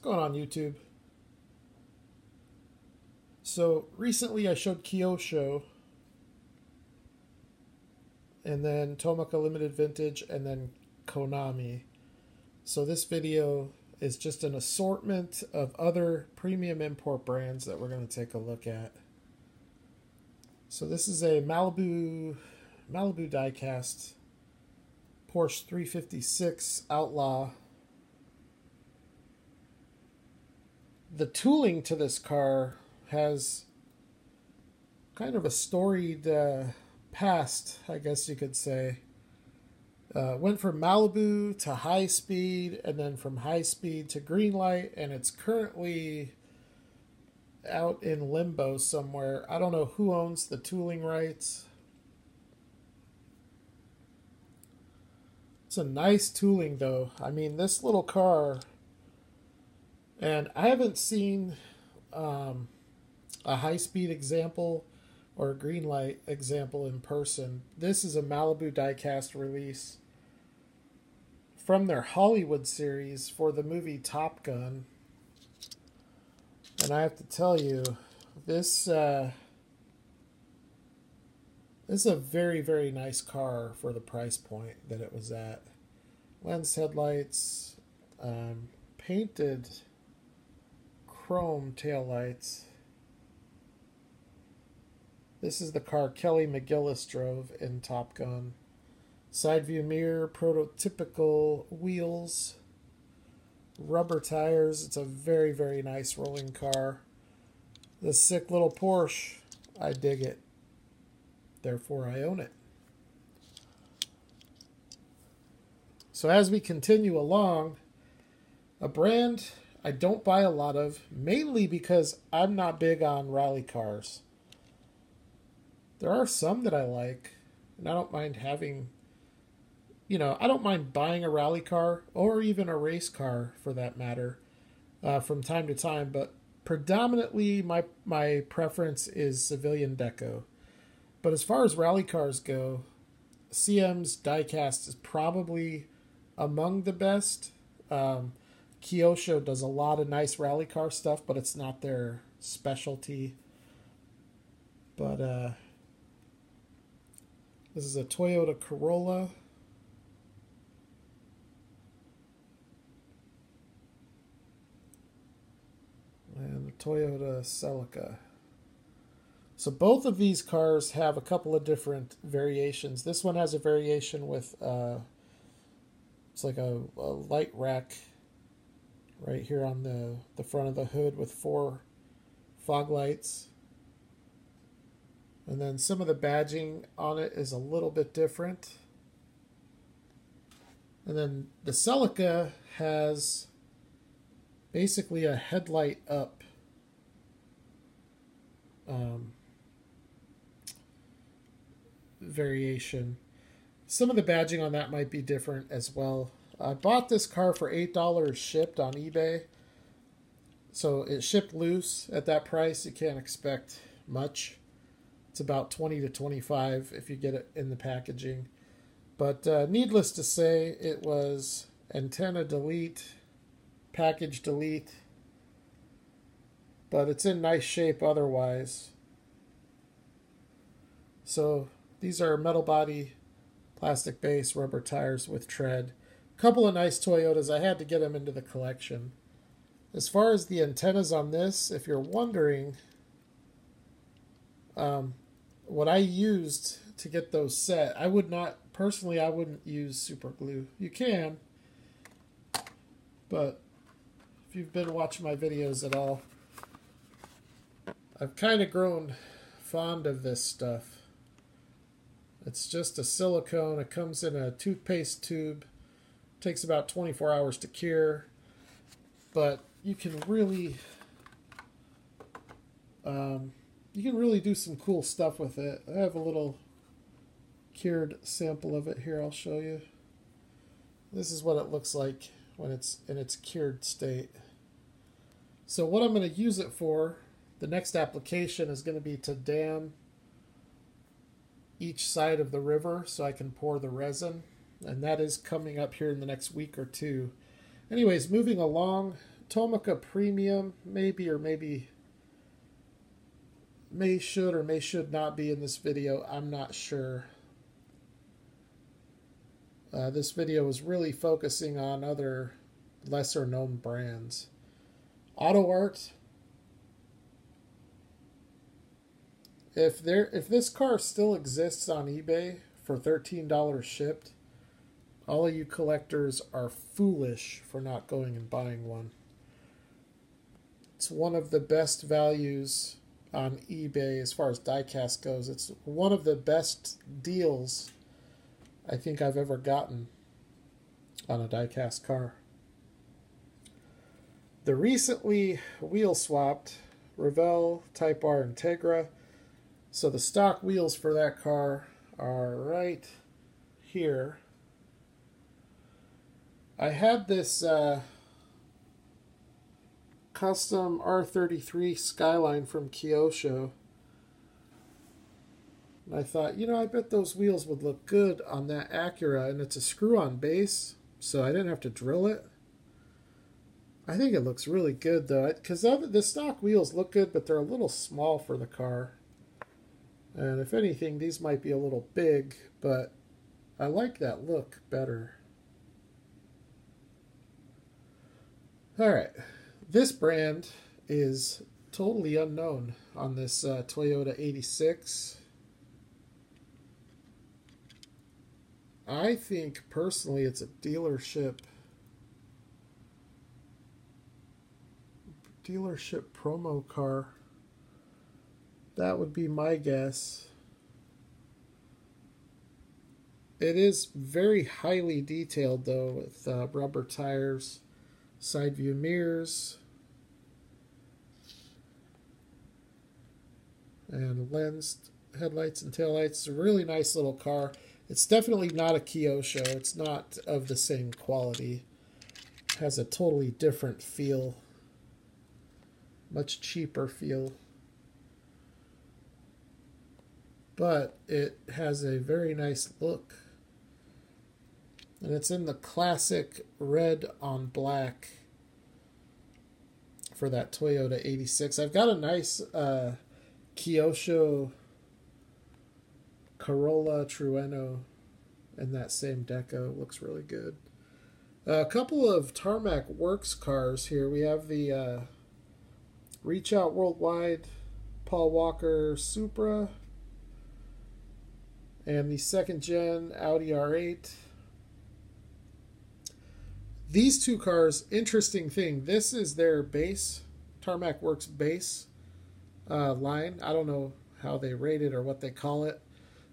going on, YouTube? So recently I showed Kyosho, and then Tomoka Limited Vintage, and then Konami. So this video is just an assortment of other premium import brands that we're going to take a look at. So this is a Malibu diecast Porsche 356 Outlaw. The tooling to this car has kind of a storied past, I guess you could say. Went from Malibu to high speed, and then from high speed to green light, and it's currently out in limbo somewhere. I don't know who owns the tooling rights. It's a nice tooling though. I mean, this little car, and I haven't seen a high-speed example or a green light example in person. This is a Malibu diecast release from their Hollywood series for the movie Top Gun. And I have to tell you, this is a very, very nice car for the price point that it was at. Lens headlights, painted chrome taillights. This is the car Kelly McGillis drove in Top Gun. Side view mirror, prototypical wheels, rubber tires. It's a very, very nice rolling car. This sick little Porsche, I dig it. Therefore, I own it. So as we continue along, a brand I don't buy a lot of, mainly because I'm not big on rally cars. There are some that I like, and I don't mind having, I don't mind buying a rally car or even a race car for that matter from time to time, but predominantly my preference is civilian deco. But as far as rally cars go, CM's diecast is probably among the best. Kyosho does a lot of nice rally car stuff, but it's not their specialty. But this is a Toyota Corolla. And the Toyota Celica. So both of these cars have a couple of different variations. This one has a variation with, it's like a light rack right here on the front of the hood with 4 fog lights. And then some of the badging on it is a little bit different. And then the Celica has basically a headlight up variation. Some of the badging on that might be different as well. I bought this car for $8 shipped on eBay. So it shipped loose at that price. You can't expect much. It's about 20 to 25 if you get it in the packaging. But needless to say, it was antenna delete, package delete. But it's in nice shape otherwise. So these are metal body, plastic base, rubber tires with tread. Couple of nice Toyotas. I had to get them into the collection. As far as the antennas on this, if you're wondering, what I used to get those set, I wouldn't use super glue. You can, but if you've been watching my videos at all, I've kind of grown fond of this stuff. It's just a silicone. It comes in a toothpaste tube. Takes about 24 hours to cure, but you can really do some cool stuff with it. I have a little cured sample of it here. I'll show you. This is what it looks like when it's in its cured state. So what I'm going to use it for, the next application is going to be to dam each side of the river so I can pour the resin. And that is coming up here in the next week or two. Anyways, moving along, Tomica Premium, maybe or maybe may should or may should not be in this video. I'm not sure. This video is really focusing on other lesser known brands. Auto Art. If this car still exists on eBay for $13 shipped, all of you collectors are foolish for not going and buying one. It's one of the best values on eBay as far as diecast goes. It's one of the best deals I think I've ever gotten on a diecast car. The recently wheel swapped Revell Type R Integra. So the stock wheels for that car are right here. I had this custom R33 Skyline from Kyosho. And I thought, you know, I bet those wheels would look good on that Acura, and it's a screw-on base, so I didn't have to drill it. I think it looks really good, though, because the stock wheels look good, but they're a little small for the car. And if anything, these might be a little big, but I like that look better. Alright, this brand is totally unknown on this Toyota 86. I think, personally, it's a dealership promo car. That would be my guess. It is very highly detailed, though, with rubber tires, side view mirrors, and lensed headlights and taillights. It's a really nice little car. It's definitely not a Kyosho. It's not of the same quality. It has a totally different feel. Much cheaper feel. But it has a very nice look. And it's in the classic red on black for that Toyota 86. I've got a nice Kyosho Corolla Trueno in that same deco. Looks really good. A couple of Tarmac Works cars here. We have the Reach Out Worldwide Paul Walker Supra and the second gen Audi R8. These two cars, interesting thing, this is their base, Tarmac Works base line. I don't know how they rate it or what they call it,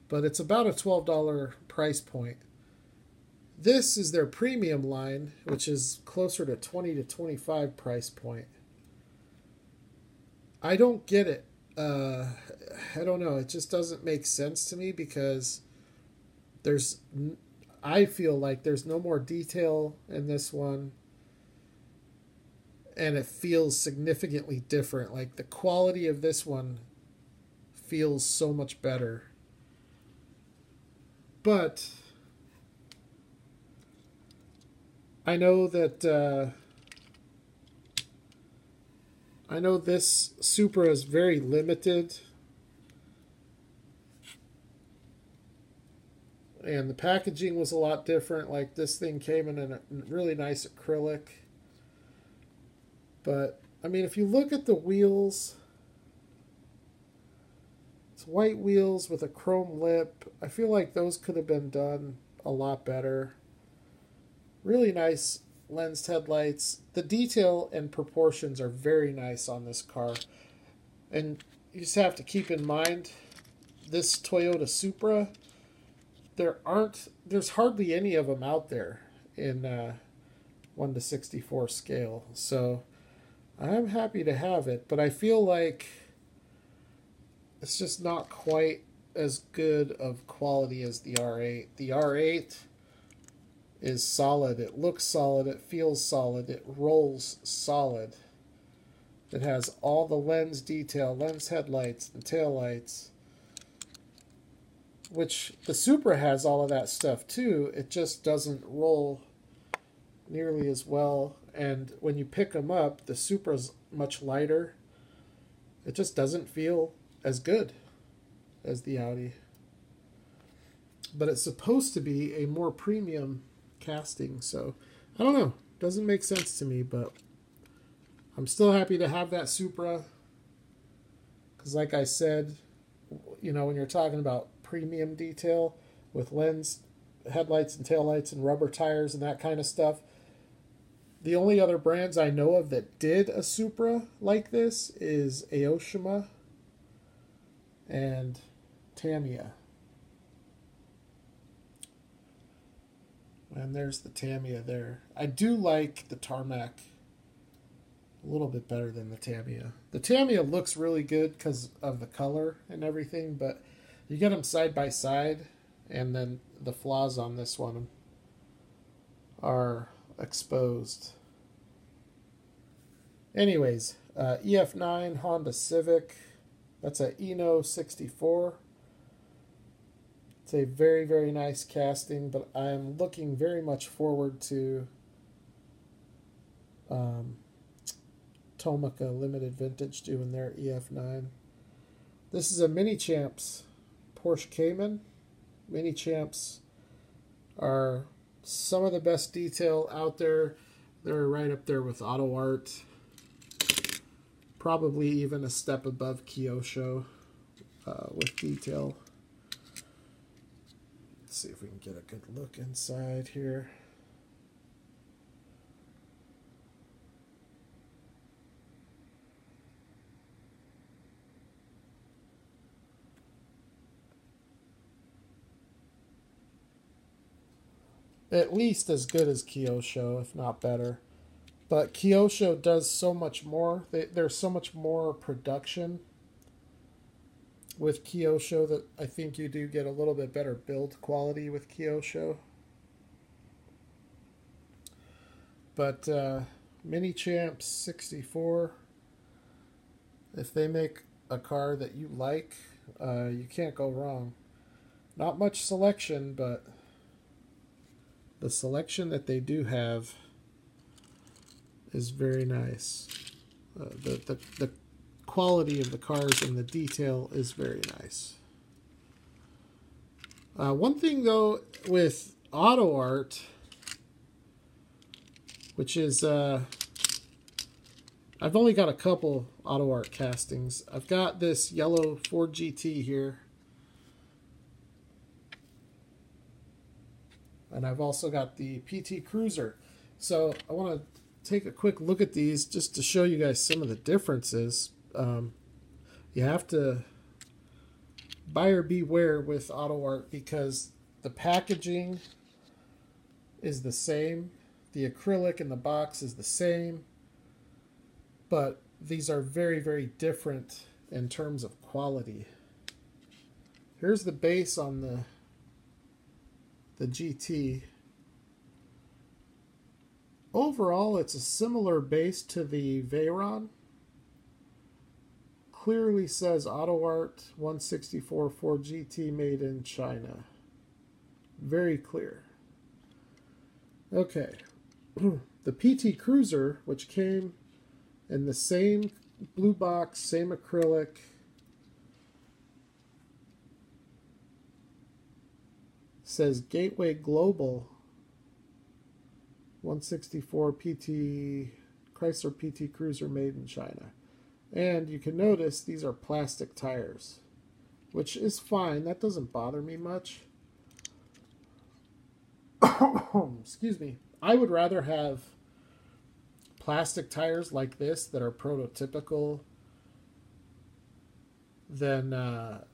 but it's about a $12 price point. This is their premium line, which is closer to $20 to $25 price point. I don't get it. I don't know. It just doesn't make sense to me because I feel like there's no more detail in this one, and it feels significantly different. Like the quality of this one feels so much better. But I know that this Supra is very limited, and the packaging was a lot different. Like this thing came in a really nice acrylic. But I mean, if you look at the wheels, it's white wheels with a chrome lip. I feel like those could have been done a lot better. Really nice lensed headlights. The detail and proportions are very nice on this car. And you just have to keep in mind, this Toyota Supra, there's hardly any of them out there in 1:64 scale. So I'm happy to have it, but I feel like it's just not quite as good of quality as the R8. The R8 is solid. It looks solid. It feels solid. It rolls solid. It has all the lens detail, lens headlights, and taillights, which the Supra has all of that stuff too. It just doesn't roll nearly as well. And when you pick them up, the Supra's much lighter. It just doesn't feel as good as the Audi. But it's supposed to be a more premium casting, so I don't know. Doesn't make sense to me, but I'm still happy to have that Supra. Because like I said, you know, when you're talking about premium detail with lens, headlights and taillights and rubber tires and that kind of stuff, the only other brands I know of that did a Supra like this is Aoshima and Tamiya. And there's the Tamiya there. I do like the Tarmac a little bit better than the Tamiya. The Tamiya looks really good because of the color and everything, but you get them side by side, and then the flaws on this one are exposed. Anyways, EF9 Honda Civic. That's a Eno 64. It's a very, very nice casting, but I'm looking very much forward to Tomica Limited Vintage doing their EF9. This is a Minichamps Porsche Cayman. Minichamps are some of the best detail out there. They're right up there with Auto Art. Probably even a step above Kyosho with detail. Let's see if we can get a good look inside here. At least as good as Kyosho, if not better. But Kyosho does so much more. There's so much more production with Kyosho that I think you do get a little bit better build quality with Kyosho. But Minichamps 64, if they make a car that you like, you can't go wrong. Not much selection, but the selection that they do have is very nice. The quality of the cars and the detail is very nice. One thing though with Auto Art, which is I've only got a couple Auto Art castings. I've got this yellow Ford GT here, and I've also got the PT Cruiser. So I want to take a quick look at these just to show you guys some of the differences. You have to buyer beware with Auto Art because the packaging is the same, the acrylic in the box is the same, but these are very, very different in terms of quality. Here's the base on the GT. Overall, it's a similar base to the Veyron. Clearly says Auto Art 164 Ford GT made in China. Very clear. Okay. The PT Cruiser, which came in the same blue box, same acrylic, says Gateway Global 164 PT Chrysler PT Cruiser made in China. And you can notice these are plastic tires, which is fine. That doesn't bother me much. Excuse me. I would rather have plastic tires like this that are prototypical than a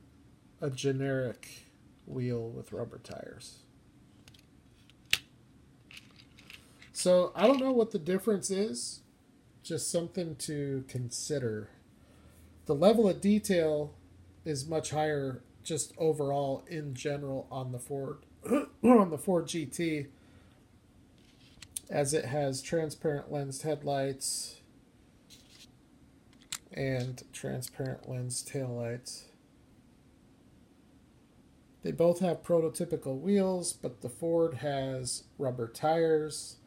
generic wheel with rubber tires. So I don't know what the difference is. Just something to consider. The level of detail is much higher just overall in general on the Ford on the Ford GT, as it has transparent lensed headlights and transparent lens taillights. They both have prototypical wheels, but the Ford has rubber tires.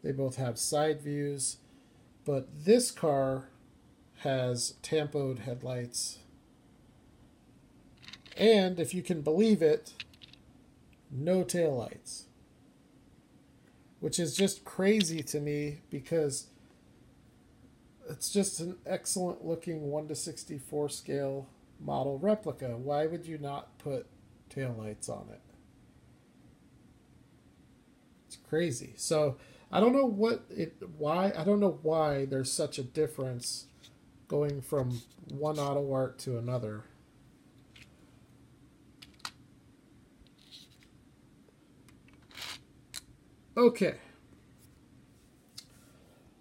They both have side views, but this car has tampoed headlights. And if you can believe it, no taillights. Which is just crazy to me because it's just an excellent looking 1:64 scale model replica. Why would you not put taillights on it? It's crazy. So I don't know I don't know why there's such a difference going from one auto art to another. Okay.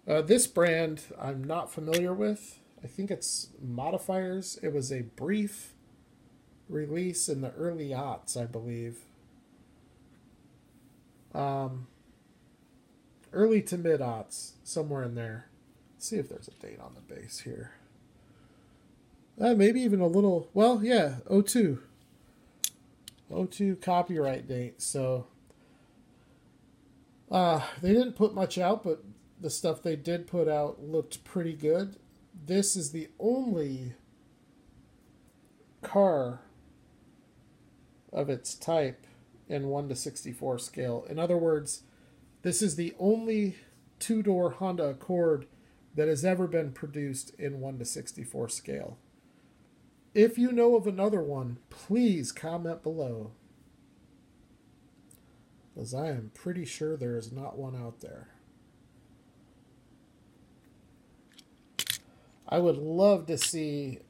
This brand I'm not familiar with. I think it's Modifiers. It was a brief release in the early aughts, I believe. Early to mid aughts, somewhere in there. Let's see if there's a date on the base here. Maybe even a little, well, yeah, 02. 02 copyright date. So they didn't put much out, but the stuff they did put out looked pretty good. This is the only car of its type in 1:64 scale. In other words, this is the only two-door Honda Accord that has ever been produced in 1:64 scale. If you know of another one, please comment below, because I am pretty sure there is not one out there. I would love to see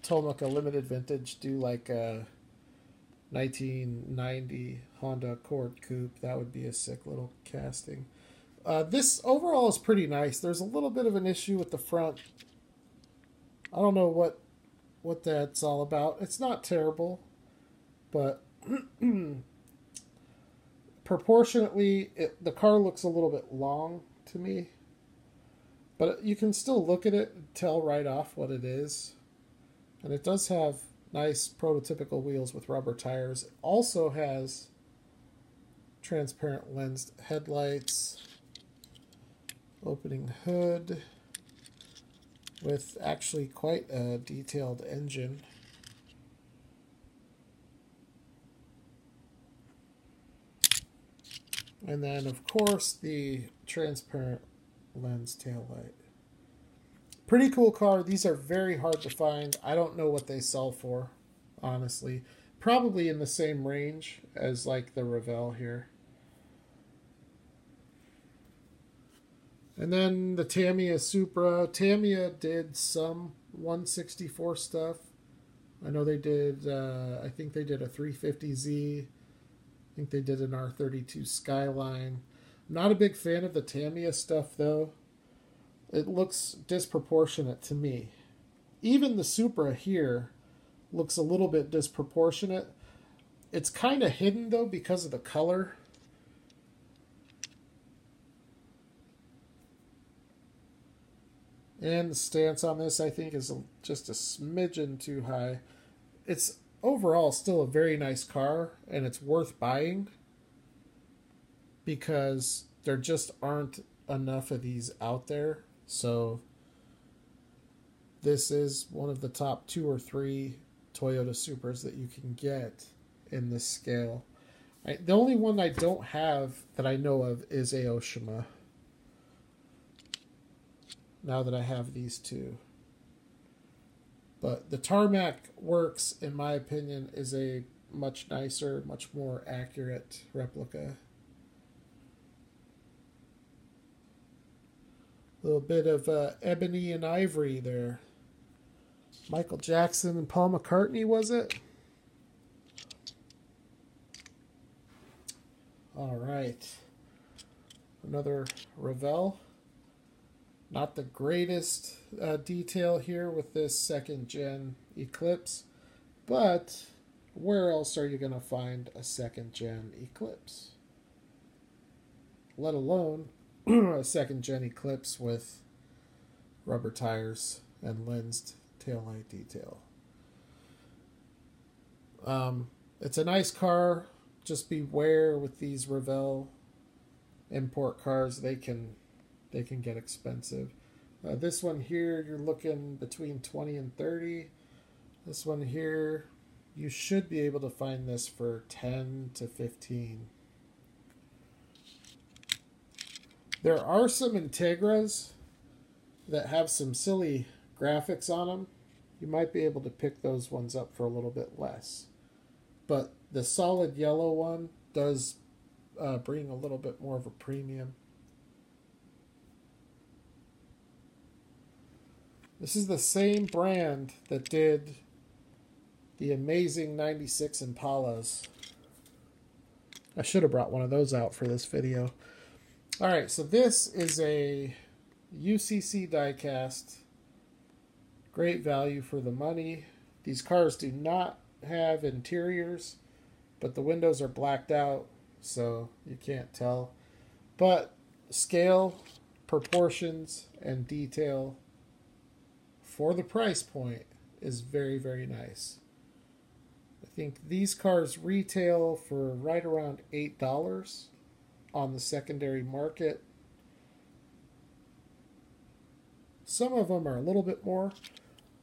Tarmac Limited Vintage do like a 1990 Honda Accord Coupe. That would be a sick little casting. This overall is pretty nice. There's a little bit of an issue with the front. I don't know what that's all about. It's not terrible, but proportionately, the car looks a little bit long to me. But you can still look at it and tell right off what it is. And it does have nice prototypical wheels with rubber tires. It also has transparent lensed headlights, opening hood with actually quite a detailed engine. And then, of course, the transparent lens taillight. Pretty cool car. These are very hard to find. I don't know what they sell for, honestly. Probably in the same range as like the Revell here. And then the Tamiya Supra. Tamiya did some 164 stuff. I know they did, I think they did a 350Z. I think they did an R32 Skyline. Not a big fan of the Tamiya stuff, though. It looks disproportionate to me. Even the Supra here looks a little bit disproportionate. It's kind of hidden, though, because of the color. And the stance on this, I think, is just a smidgen too high. It's overall still a very nice car, and it's worth buying because there just aren't enough of these out there. So this is one of the top 2 or 3 Toyota Supras that you can get in this scale. The only one I don't have that I know of is Aoshima. Now that I have these two. But the Tarmac Works, in my opinion, is a much nicer, much more accurate replica. A little bit of ebony and ivory there. Michael Jackson and Paul McCartney, was it? All right. Another Revell. Not the greatest detail here with this second gen Eclipse, but where else are you going to find a second gen Eclipse? Let alone a second gen Eclipse with rubber tires and lensed taillight detail. It's a nice car. Just beware with these Revell import cars, they can get expensive. This one here, you're looking between 20 and 30. This one here, you should be able to find this for 10 to 15. There are some Integras that have some silly graphics on them. You might be able to pick those ones up for a little bit less. But the solid yellow one does bring a little bit more of a premium. This is the same brand that did the amazing 96 Impalas. I should have brought one of those out for this video. Alright, so this is a UCC diecast. Great value for the money. These cars do not have interiors, but the windows are blacked out, so you can't tell. But scale, proportions, and detail for the price point is very, very nice. I think these cars retail for right around $8 on the secondary market. Some of them are a little bit more.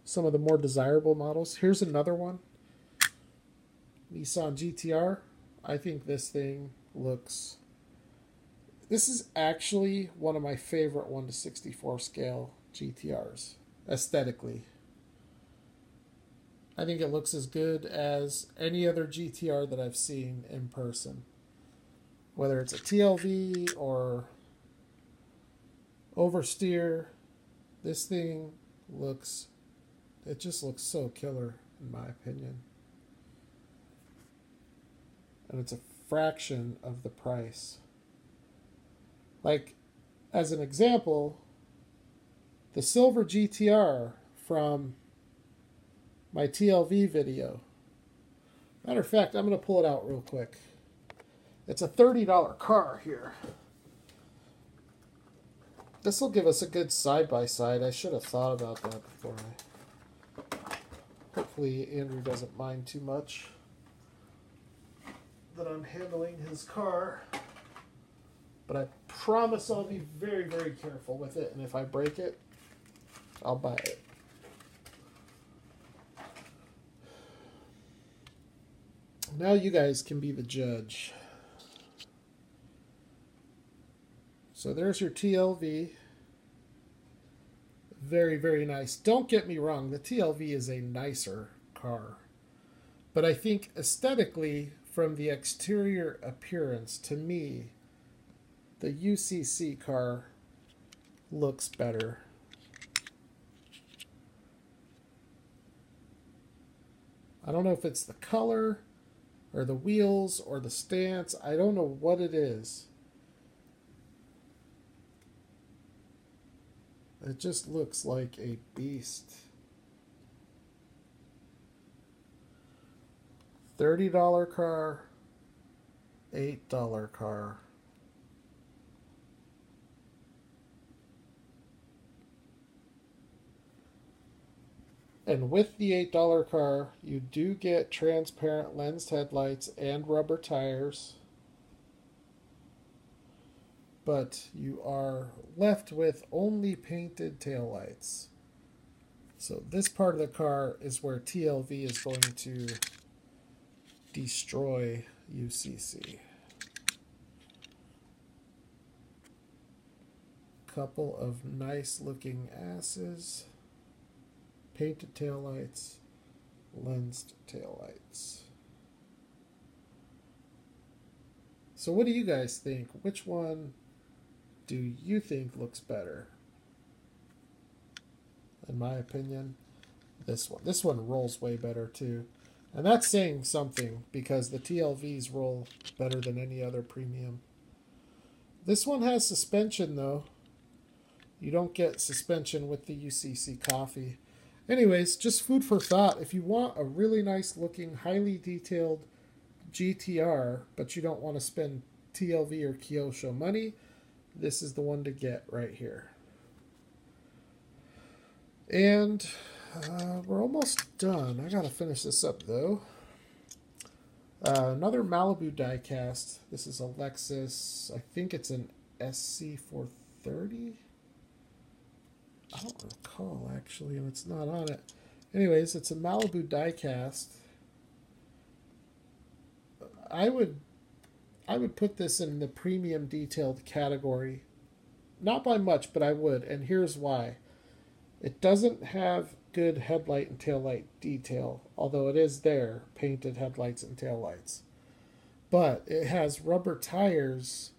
Some of the more desirable models. Here's another one. Nissan GTR. I think this thing looks... This is actually one of my favorite 1:64 scale GTRs, aesthetically. I think it looks as good as any other GTR that I've seen in person. Whether it's a TLV or oversteer, this thing looks... It just looks so killer, in my opinion. And it's a fraction of the price. Like, as an example, the silver GTR from my TLV video. Matter of fact, I'm going to pull it out real quick. It's a $30 car here. This will give us a good side-by-side. I should have thought about that before Hopefully Andrew doesn't mind too much that I'm handling his car. But I promise I'll be very, very careful with it. And if I break it, I'll buy it. Now you guys can be the judge. So there's your TLV. Very, very nice. Don't get me wrong, the TLV is a nicer car. But I think aesthetically, from the exterior appearance, to me, the UCC car looks better. I don't know if it's the color, or the wheels, or the stance. I don't know what it is. It just looks like a beast. $30 car, $8 car. And with the $8 car, you do get transparent lensed headlights and rubber tires. But you are left with only painted taillights. So this part of the car is where TLV is going to destroy UCC. Couple of nice looking asses. Painted taillights, lensed taillights. So what do you guys think? Which one do you think looks better? In my opinion, this one. This one rolls way better too. And that's saying something because the TLVs roll better than any other premium. This one has suspension though. You don't get suspension with the UCC coffee. Anyways, just food for thought. If you want a really nice looking, highly detailed GTR, but you don't want to spend TLV or Kyosho money, this is the one to get right here. And we're almost done. I gotta finish this up though. Another Malibu diecast. This is a Lexus. I think it's an SC430. I don't recall actually, and it's not on it. Anyways, it's a Malibu diecast. I would put this in the premium detailed category. Not by much, but I would, and here's why. It doesn't have good headlight and taillight detail, although it is there, painted headlights and taillights. But it has rubber tires,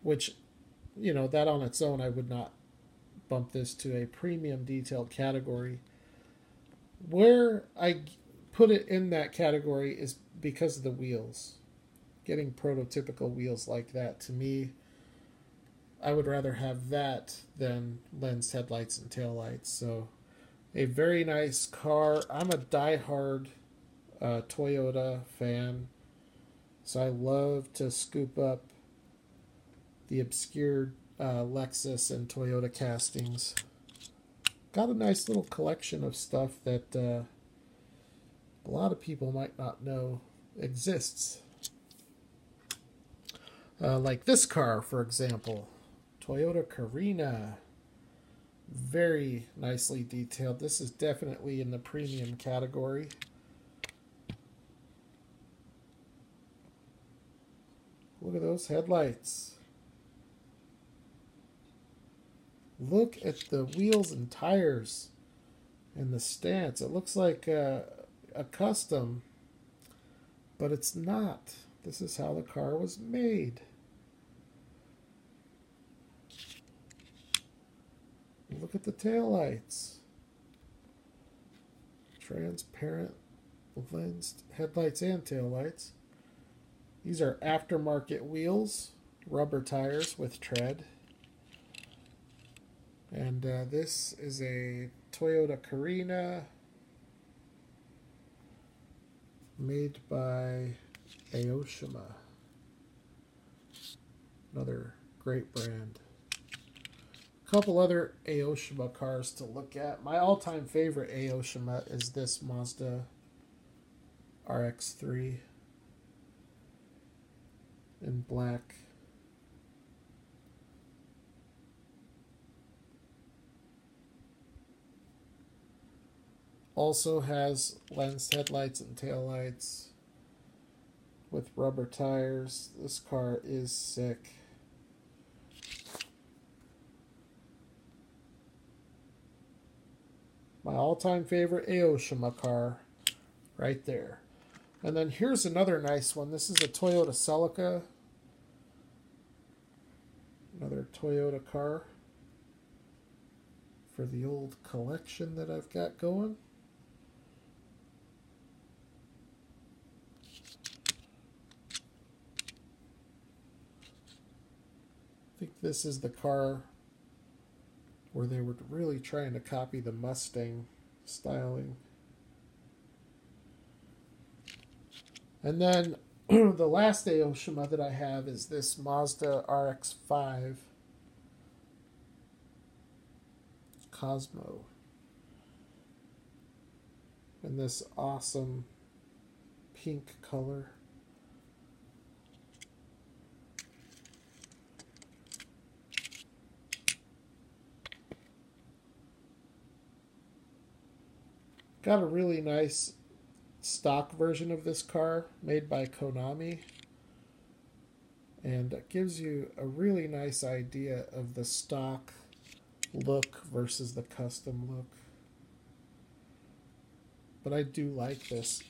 which, you know, that on its own I would not bump this to a premium detailed category. Where I put it in that category is because of the wheels. Getting prototypical wheels like that, to me, I would rather have that than lensed headlights and taillights. So a very nice car. I'm a diehard Toyota fan, so I love to scoop up the obscure Lexus and Toyota castings. Got a nice little collection of stuff that a lot of people might not know exists. Like this car, for example, Toyota Carina. Very nicely detailed. This is definitely in the premium category. Look at those headlights. Look at the wheels and tires and the stance. It looks like a custom, but it's not. This is how the car was made. Look at the taillights. Transparent lensed headlights and taillights. These are aftermarket wheels, rubber tires with tread. And this is a Toyota Carina made by Aoshima. Another great brand. A couple other Aoshima cars to look at. My all-time favorite Aoshima is this Mazda RX-3 in black. Also has lensed headlights and taillights with rubber tires. This car is sick. My all-time favorite Aoshima car right there. And then here's another nice one. This is a Toyota Celica. Another Toyota car for the old collection that I've got going. I think this is the car where they were really trying to copy the Mustang styling. And then the last Aoshima that I have is this Mazda RX-5 Cosmo. In this awesome pink color. Got a really nice stock version of this car made by Konami, and it gives you a really nice idea of the stock look versus the custom look. But I do like this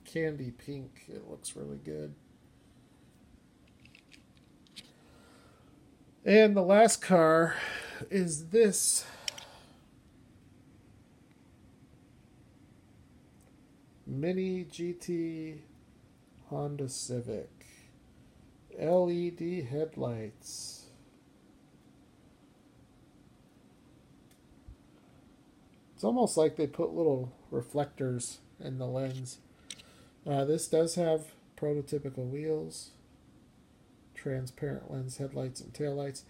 candy pink. It looks really good. And the last car is this Mini GT Honda Civic. LED headlights. It's almost like they put little reflectors in the lens. This does have prototypical wheels, transparent lens headlights and taillights.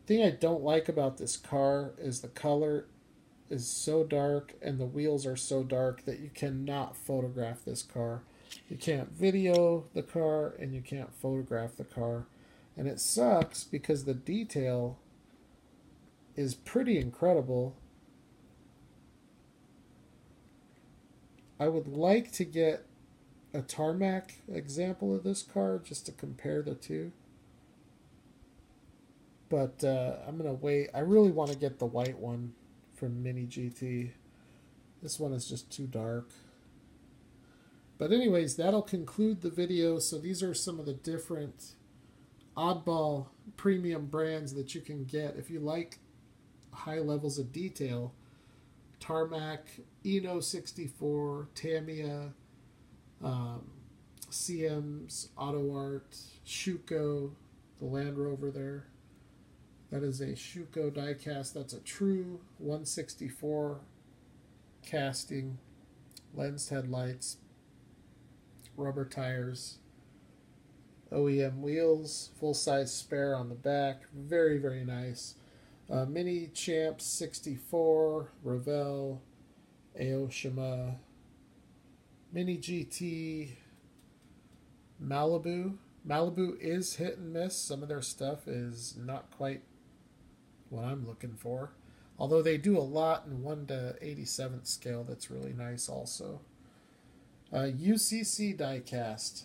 The thing I don't like about this car is the color is so dark and the wheels are so dark that you cannot photograph this car. You can't video the car and you can't photograph the car. And it sucks because the detail is pretty incredible. I would like to get a Tarmac example of this car just to compare the two. But I'm going to wait. I really want to get the white one from Mini GT. This one is just too dark. But anyways, that'll conclude the video. So these are some of the different oddball premium brands that you can get if you like high levels of detail. Tarmac, Eno 64, Tamiya, CM's Auto Art, Schuco, the Land Rover there. That is a Schuco diecast. That's a true 164 casting, lensed headlights, rubber tires, OEM wheels, full-size spare on the back. Very, very nice. Minichamps 64, Revell, Aoshima, Mini GT, Malibu. Malibu is hit and miss. Some of their stuff is not quite what I'm looking for. Although they do a lot in 1/87th scale. That's really nice also. UCC diecast.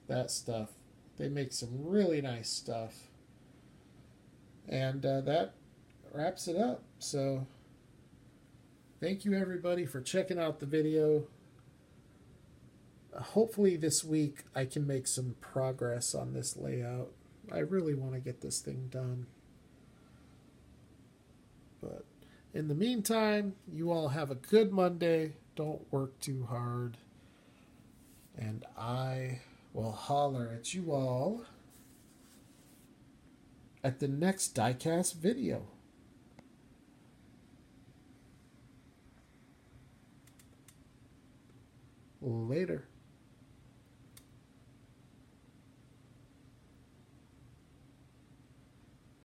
That stuff. They make some really nice stuff. And that wraps it up. So thank you everybody for checking out the video. Hopefully this week I can make some progress on this layout. I really want to get this thing done. But in the meantime, you all have a good Monday. Don't work too hard. And I will holler at you all at the next diecast video. Later.